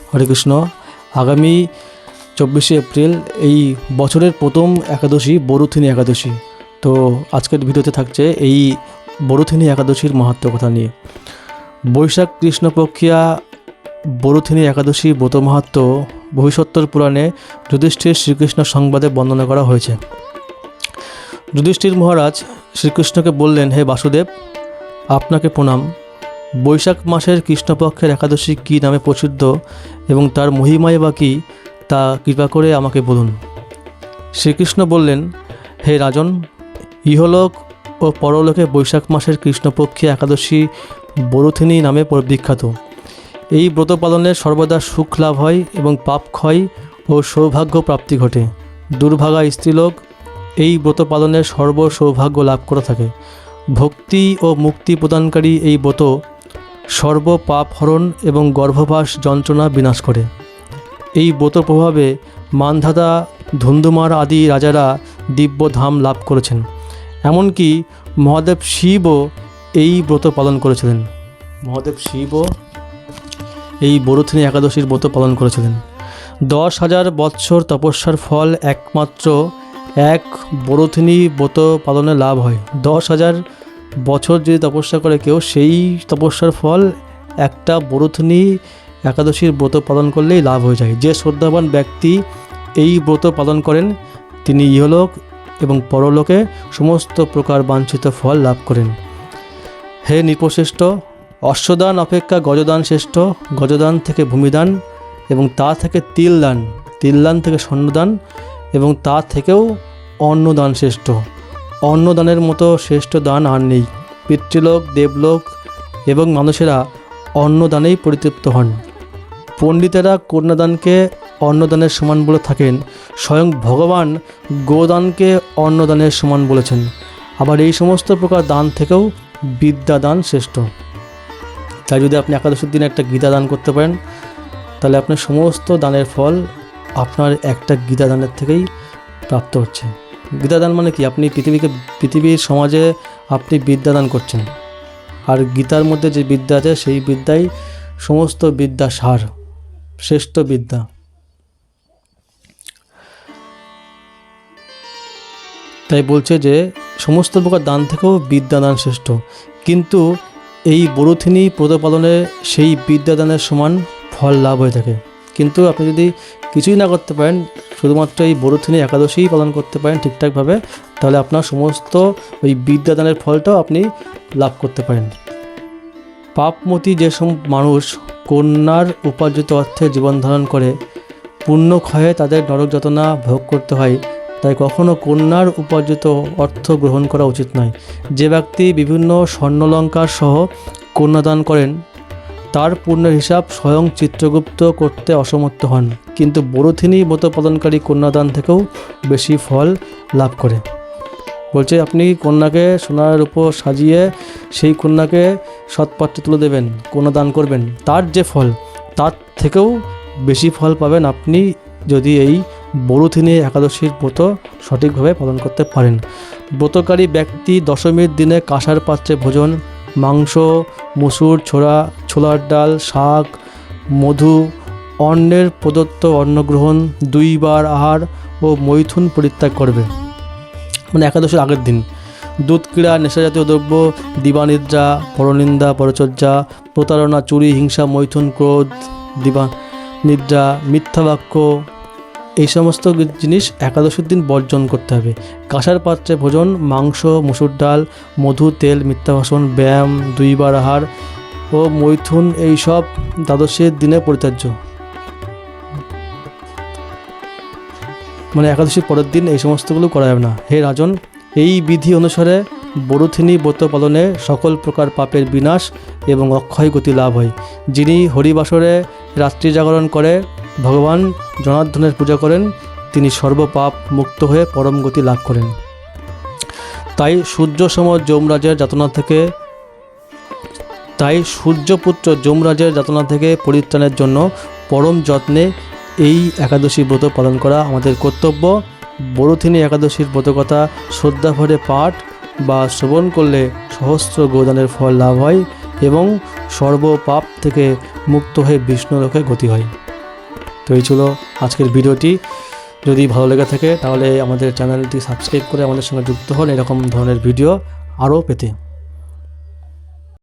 হরে কৃষ্ণ। আগামী 24শে এপ্রিল এই বছরের প্রথম একাদশী বরুথিনী একাদশী। তো আজকের ভিডিওতে থাকছে এই বরুথিনী একাদশীর মাহাত্ম্য কথা নিয়ে। বৈশাখ কৃষ্ণপক্ষিয়া বরুথিনী একাদশী ব্রত মাহাত্ম্য ভবিষ্যত্তর পুরাণে যুধিষ্ঠির শ্রীকৃষ্ণ সংবাদে বর্ণনা করা হয়েছে। যুধিষ্ঠির মহারাজ শ্রীকৃষ্ণকে বললেন, হে বাসুদেব, আপনাকে প্রণাম। বৈশাখ মাসের কৃষ্ণপক্ষের একাদশী কী নামে প্রসিদ্ধ এবং তার মহিমাই বা কী, তা কৃপা করে আমাকে বলুন। শ্রীকৃষ্ণ বললেন, হে রাজন, ইহলোক ও পরলোকে বৈশাখ মাসের কৃষ্ণপক্ষী একাদশী বরুথিনী নামে বিখ্যাত। এই ব্রত পালনের সর্বদা সুখ লাভ হয় এবং পাপ ক্ষয় ও সৌভাগ্য প্রাপ্তি ঘটে। দুর্ভাগা স্ত্রীলোক এই ব্রত পালনের সৌভাগ্য লাভ করে থাকে। ভক্তি ও মুক্তি প্রদানকারী এই ব্রত সর্ব পাপ হরণ এবং গর্ভবাস যন্ত্রণা বিনাশ করে। এই ব্রত প্রভাবে মান্ধাতা, ধুন্ধুমার আদি রাজারা দিব্য ধাম লাভ করেছেন। এমনকি মহাদেব শিবও এই ব্রত পালন করেছিলেন। মহাদেব শিবও এই বরুথিনী একাদশীর ব্রত পালন করেছিলেন। 10,000 বৎসর তপস্যার ফল একমাত্র এক বরুথিনী ব্রত পালনে লাভ হয়। 10,000 বছর যদি তপস্যা করে কেউ, সেই তপস্যার ফল একটা বরুথিনী একাদশীর ব্রত পালন করলেই লাভ হয়ে যায়। যে শ্রদ্ধাবান ব্যক্তি এই ব্রত পালন করেন তিনি ইহলোক এবং পরলোকে সমস্ত প্রকার বাঞ্ছিত ফল লাভ করেন। হে নৃপশ্রেষ্ঠ, অশ্বদান অপেক্ষা গজদান শ্রেষ্ঠ। গজদান থেকে ভূমিদান এবং তা থেকে তিলদান, তিলদান থেকে স্বর্ণদান এবং তা থেকেও অন্নদান শ্রেষ্ঠ। অন্নদানের মতো শ্রেষ্ঠ দান আর নেই। পিতৃলোক, দেবলোক এবং মানুষেরা অন্নদানেই পরিতৃপ্ত হন। পণ্ডিতেরা কন্যাদানকে অন্নদানের সমান বলে থাকেন। স্বয়ং ভগবান গোদানকে অন্নদানের সমান বলেছেন। আবার এই সমস্ত প্রকার দান থেকেও বিদ্যাদান শ্রেষ্ঠ। তাই যদি আপনি একাদশীর দিনে একটা গীতা দান করতে পারেন, তাহলে আপনার সমস্ত দানের ফল আপনার একটা গীতা দানের থেকেই প্রাপ্ত হচ্ছে। গীতা দান মানে কি? আপনি পৃথিবীর সমাজে আপনি বিদ্যাদান করছেন। আর গীতার মধ্যে যে বিদ্যা আছে সেই বিদ্যাই সমস্ত বিদ্যা সার, শ্রেষ্ঠ বিদ্যা। তাই বলছে যে সমস্ত প্রকার দান থেকেও বিদ্যাদান শ্রেষ্ঠ। কিন্তু এই বরুথিনী ব্রত পালনে সেই বিদ্যাদানের সমান ফল লাভ হয়ে থাকে। কিন্তু আপনি যদি কিছুই না করতে পারেন, শুধুমাত্র এই বরুথিনী একাদশীই পালন করতে পারেন ঠিকঠাকভাবে, তাহলে আপনার সমস্ত ওই বিদ্যাদানের ফলটাও আপনি লাভ করতে পারেন। পাপমতী যেসব মানুষ কন্যার উপার্জিত অর্থে জীবন ধারণ করে, পুণ্য ক্ষয়ে তাদের নরক যাতনা ভোগ করতে হয়। তাই কখনও কন্যার উপার্জিত অর্থ গ্রহণ করা উচিত নয়। যে ব্যক্তি বিভিন্ন স্বর্ণলঙ্কার সহ কন্যাদান করেন, তার পুণ্যের হিসাব স্বয়ং চিত্রগুপ্ত করতে অসমর্থ হন, কিন্তু বরুথিনী ব্রত পালনকারী কন্যাদান থেকেও বেশি ফল লাভ করে। বলছে আপনি কন্যাকে সোনার উপর সাজিয়ে সেই কন্যাকে সৎপাত্রে তুলে দেবেন, কন্যাদান করবেন, তার যে ফল তার থেকেও বেশি ফল পাবেন আপনি যদি এই বরুথিনী একাদশীর ব্রত সঠিকভাবে পালন করতে পারেন। ব্রতকারী ব্যক্তি দশমীর দিনে কাঁসার পাত্রে ভোজন, মাংস, মসুর, ছোলার ডাল, শাক, মধু, অন্নের প্রদত্ত অন্নগ্রহণ, 2 বার আহার ও মৈথুন পরিত্যাগ করবে। মানে একাদশীর আগের দিন দুধ, ক্রীড়া, নেশাজাতীয় দ্রব্য, দিবানিদ্রা, পরনিন্দা, পরচর্যা, প্রতারণা, চুরি, হিংসা, মৈথুন, ক্রোধ, দিবানিদ্রা, মিথ্যা বাক্য, এই সমস্ত জিনিস একাদশীর দিন বর্জন করতে হবে। কাঁসার পাত্রে ভোজন, মাংস, মসুর ডাল, মধু, তেল, মিথ্যা ভাষণ, ব্যায়াম, 2 বার আহার ও মৈথুন এইসব দ্বাদশীর দিনে পরিত্যাজ্য। মানে একাদশীর পরের দিন এই সমস্তগুলো করা যাবে না। হে রাজন, এই বিধি অনুসারে বরুথিনী ব্রত পালনে সকল প্রকার পাপের বিনাশ এবং অক্ষয় গতি লাভ হয়। যিনি হরিবাসরে রাত্রি জাগরণ করে ভগবান জনার্দনের পূজা করেন, তিনি সর্বপাপ মুক্ত হয়ে পরম গতি লাভ করেন। তাই সূর্যপুত্র যমরাজের যাতনা থেকে পরিত্রাণের জন্য পরম যত্নে এই একাদশী ব্রত পালন করা আমাদের কর্তব্য। বরুথিনী একাদশীর ব্রতকথা শ্রদ্ধাভরে পাঠ বা শ্রবণ করলে সহস্র গোদানের ফল লাভ হয় এবং সর্বপাপ থেকে মুক্ত হয়ে বিষ্ণুলোকে গতি হয়। তো এই ছিল আজকের ভিডিওটি। যদি ভালো লেগে থাকে তাহলে আমাদের চ্যানেলটি সাবস্ক্রাইব করে আমাদের সঙ্গে যুক্ত হন এরকম ধরনের ভিডিও আরও পেতে।